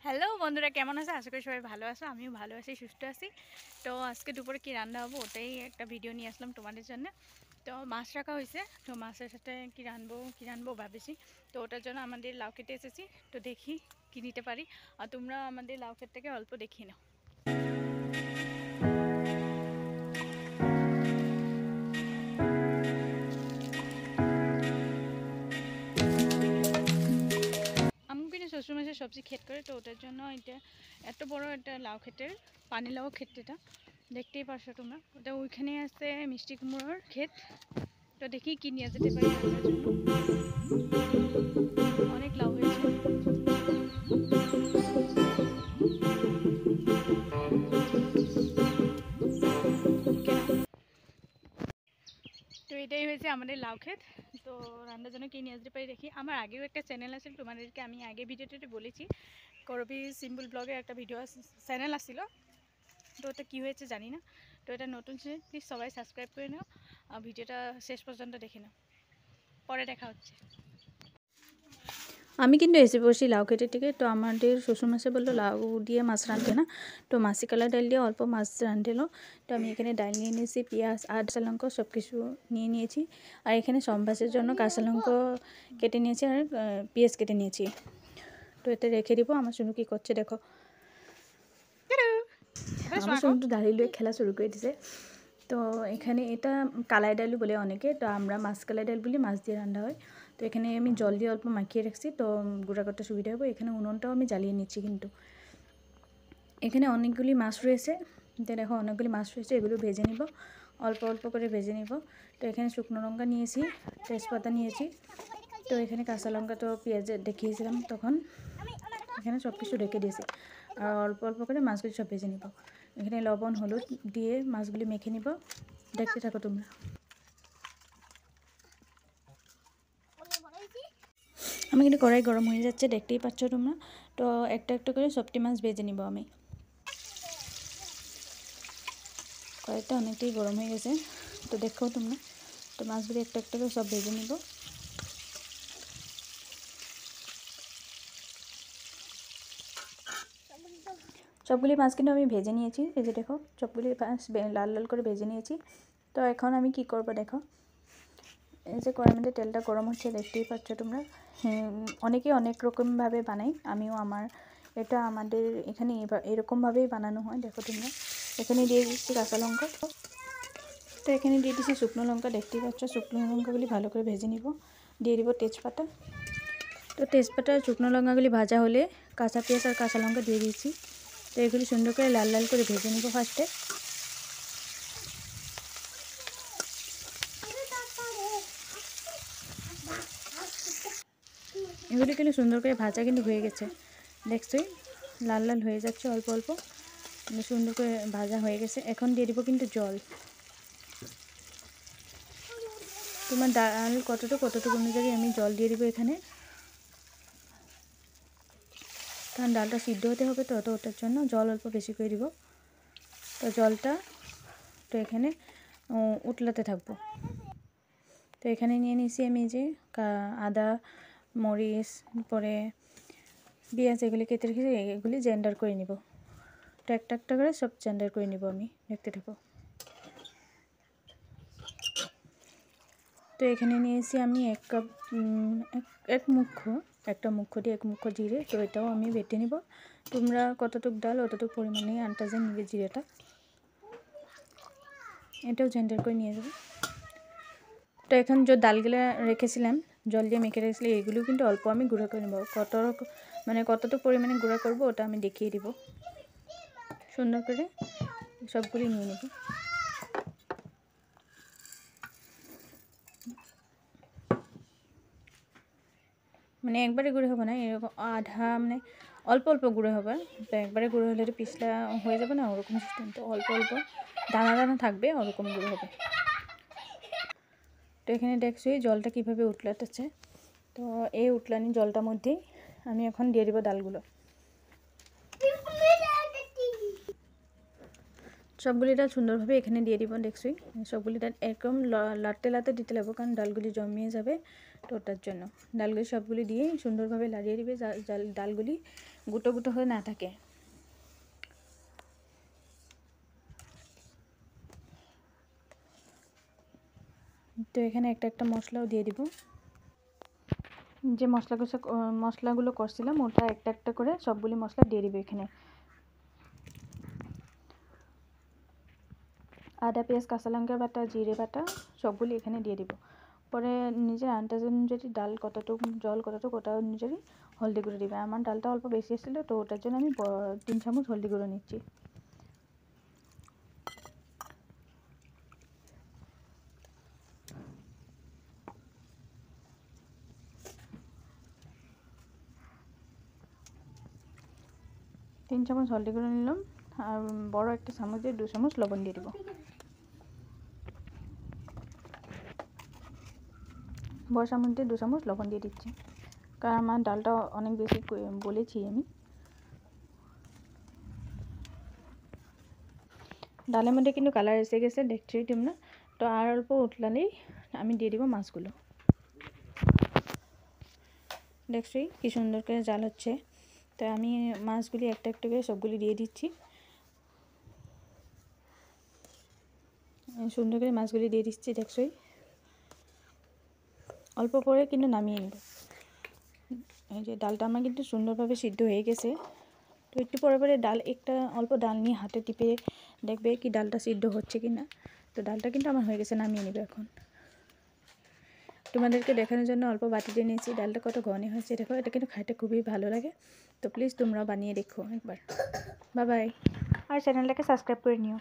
Hello বন্ধুরা, কেমন আছে? আশা করি সবাই ভালো আছো। আমিও ভালো আছি, সুস্থ আছি। তো আজকে দুপুরে কি রান্না হবো ওটাই একটা ভিডিও নিয়ে আসলাম তোমাদের জন্য। তো মাছ রাখা হয়েছে, তো মাছের সাথে কি রানবো ভাবেছি। তো ওটার জন্য আমাদের লাউ কেটে এসেছি। তো দেখি কি নিতে পারি। আর তোমরা আমাদের লাউ ক্ষেতটাকে অল্প দেখিয়ে নাও। আমি কিন্তু শ্বশুরমশাই সবজি ক্ষেত করে, তো ওটার জন্য এটা এত বড় একটা লাউ ক্ষেতের পানি লাউ ক্ষেত, এটা দেখতেই পারছো তোমরা। ওটা ওইখানে আছে মিষ্টি কুমড়োর ক্ষেত। তো দেখি কি নিয়ে যেতে পারি রান্নার জন্য। অনেক লাউ হয়েছে। তো এটাই হয়েছে আমাদের লাউ ক্ষেত। তো রান্নার জন্য কি নিয়ে আসতে পারি দেখি। আমার আগেও একটা চ্যানেল আছে, তোমাদেরকে আমি আগে ভিডিওতে বলেছি, করবি সিম্পল ব্লগের একটা ভিডিও চ্যানেল আসছিল। তো ওটা কী হয়েছে জানি না। তো এটা নতুন চ্যানেল, প্লিজ সবাই সাবস্ক্রাইব করে নাও আর ভিডিওটা শেষ পর্যন্ত দেখে নাও। পরে দেখা হচ্ছে। আমি কিন্তু এসে বসি লাউ কেটে টেকে। তো আমাদের শ্বশুরমশাই বললো লাউ দিয়ে মাছ রাঁধতে না, তো মাসি কালা ডাল দিয়ে অল্প মাছ রাঁধলো। তো আমি এখানে ডাল নিয়ে নিয়েছি, পেঁয়াজ আর কাঁচা লঙ্কা সব কিছু নিয়ে নিয়েছি। আর এখানে সম্বাসের জন্য কাঁচা লঙ্কা কেটে নিয়েছি আর পেঁয়াজ কেটে নিয়েছি। তো এতে রেখে দিব। আমার শুনু কী করছে দেখো। আমার শুনু তো দাঁড়িয়ে লুয়ে খেলা শুরু করে দিছে। তো এখানে এটা কালাই ডালু বলে অনেকে, তো আমরা মাছ কালাই ডাল বলি, মাছ দিয়ে রান্না হয়। তো এখানে আমি জল দিয়ে অল্প মাখিয়ে রাখছি, তো গুঁড়া করতে সুবিধা হবে। এখানে উনুনটাও আমি জ্বালিয়ে নিচ্ছি। কিন্তু এখানে অনেকগুলি মাছ রয়েছে, তো দেখো অনেকগুলি মাছ রয়েছে, এগুলো ভেজে নিব, অল্প অল্প করে ভেজে নিব। তো এখানে শুকনো লঙ্কা নিয়েছি, তেজপাতা নিয়েছি। তো এখানে কাঁচা লঙ্কা তো পেঁয়াজ দেখিয়েছিলাম তখন, এখানে সব কিছু রেখে দিয়েছি। আর অল্প অল্প করে মাছগুলি সব ভেজে নিব। এখানে লবণ হলুদ দিয়ে মাছগুলি মেখে নিব। দেখতে থাকো তোমরা। আমি কিন্তু কড়াই গরম হয়ে যাচ্ছে, দেখতেই পাচ্ছ তোমরা। তো একটা একটা করে সবটি মাছ ভেজে নিব আমি। কড়াইটা অনেকটাই গরম হয়ে গেছে, তো দেখো তোমরা। তো মাছগুলি একটা একটা করে সব ভেজে নিব। সবগুলি মাছ কিন্তু আমি ভেজে নিয়েছি। এই যে দেখো সবগুলি মাছ লাল লাল করে ভেজে নিয়েছি। তো এখন আমি কি করব দেখো। এই যে কড়াইয়ের মধ্যে তেলটা গরম হচ্ছে, দেখতেই পাচ্ছ তোমরা। অনেকে অনেক রকমভাবে বানাই, আমিও এটা আমাদের এখানে এরকমভাবেই বানানো হয়। দেখো তোমরা, এখানে দিয়ে দিচ্ছি কাঁচা লঙ্কা। তো এখানে দিয়ে দিচ্ছি শুকনো লঙ্কা, দেখতেই পাচ্ছ। শুকনো লঙ্কাগুলি ভালো করে ভেজে নিব। দিয়ে দিব তেজপাতা। তো তেজপাতা শুকনো লঙ্কাগুলি ভাজা হলে কাঁচা পেঁয়াজ আর কাঁচা লঙ্কা দিয়ে দিচ্ছি। তো এগুলি সুন্দর করে লাল লাল করে ভেজে নিব ফার্স্টে। এগুলি কিন্তু সুন্দর করে ভাজা কিন্তু হয়ে গেছে, দেখছোই লাল লাল হয়ে যাচ্ছে অল্প অল্প, সুন্দর করে ভাজা হয়ে গেছে। এখন দিয়ে দিব কিন্তু জল। তোমার ডাল কতটুকু অনুযায়ী আমি জল দিয়ে দিব এখানে, কারণ ডালটা সিদ্ধ হতে হবে, তো ওটার জন্য জল অল্প বেশি করে দিব। তো জলটা তো এখানে উতলাতে থাকবো। তো এখানে নিয়ে নিয়েছি আমি যে আদা মরিচ পরে পেঁয়াজ এগুলি কেটে রেখেছি, এগুলি জেন্ডার করে নিব। তো একটা একটা করে সব জেন্ডার করে নিব আমি, দেখতে থাকো। তো এখানে নিয়েছি আমি এক কাপ একটা মুখ্য দিয়ে 1 মুখ্য জিরে। তো এটাও আমি বেটে নিব। তোমরা কতটুক ডাল অতটুক পরিমাণে আন্দাজে নিবে জিরেটা। এটাও জেন্ডার করে নিয়ে যাবে। তো এখন যে ডালগুলো রেখেছিলাম জল দিয়ে মেখে রেখেছিলাম, এগুলো কিন্তু অল্প আমি গুঁড়া করে নেব। কতটুকু পরিমাণে গুঁড়া করব ওটা আমি দেখিয়ে দিব। সুন্দর করে সবগুলি নিয়ে নেব। মানে একবারে গুঁড়ো হবে না, এরকম আধা মানে অল্প অল্প গুঁড়ো হবে। তো একবারে গুঁড়ো হলে তো পিছলা হয়ে যাবে না, ওরকম সিস্টেম। তো অল্প অল্প দানা দানা থাকবে, ওরকম গুঁড়ো হবে। তো এখানে দেখছোই জলটা কীভাবে উতলাতেছে। তো এই উতলানি জলটার মধ্যেই আমি এখন দিয়ে দিব ডালগুলো। সবগুলি ডাল সুন্দরভাবে এখানে দিয়ে দিব। দেখছই সবগুলি ডাল এরকম লাড়তে লাড়তে দিতে লাগবো, কারণ ডালগুলি জমিয়ে যাবে, তো ওটার জন্য ডালগুলি সবগুলি দিয়ে সুন্দরভাবে লাড়িয়ে দিবে, ডালগুলি গুঁটো গুঁটো হয়ে না থাকে। তো এখানে একটা একটা মশলাও দিয়ে দিব। যে মশলাগুলো করছিলাম ওটা একটা একটা করে সবগুলি মশলা দিয়ে দিব এখানে। আদা, পেঁয়াজ, কাঁচা লঙ্কা বাটা, জিরে বাটা সবগুলি এখানে দিয়ে দিব। পরে নিজের আন্দাজ অনুযায়ী ডাল কতটুকু, জল কতটুকু ওটা অনুযায়ী হলদি গুঁড়ো দিবে। আমার ডালটা অল্প বেশি এসেছিলো, তো ওটার জন্য আমি 3 চামচ হলদি গুঁড়ো নিচ্ছি। তিন চামচ হলদি গুঁড়ো নিলাম, আর বড় একটা চামচ দিয়ে 2 চামচ লবণ দিয়ে দেবো। বড় চামচ দিয়ে 2 চামচ লবণ দিয়ে দিচ্ছি, কারণ আমার ডালটা অনেক বেশি বলেছি আমি। ডালের মধ্যে কিন্তু কালার এসে গেছে, দেখছেই তোমরা। তো আর অল্প উঠলালেই আমি দিয়ে দিব মাছগুলো। দেখছই কি সুন্দর করে জাল হচ্ছে। তো আমি মাছগুলি একটা একটা করে সবগুলি দিয়ে দিচ্ছি। সুন্দর করে মাছগুলি দিয়ে দিচ্ছি, দেখছই। অল্প পরে কিন্তু নামিয়ে নেব। এই যে ডালটা আমার কিন্তু সুন্দরভাবে সিদ্ধ হয়ে গেছে। তো একটু পরে পরে একটা অল্প ডাল নিয়ে হাতে টিপে দেখবে কি ডালটা সিদ্ধ হচ্ছে কি না। তো ডালটা কিন্তু আমার হয়ে গেছে, নামিয়ে নেবে এখন। তোমাদেরকে দেখানোর জন্য অল্প বাটিতে নিয়েছি। ডালটা কত ঘন হয়েছে দেখো, এটা কিন্তু খাইতে খুবই ভালো লাগে। তো প্লিজ তোমরা বানিয়ে দেখো একবার। বাই বাই, আর চ্যানেলটাকে সাবস্ক্রাইব করে নিও।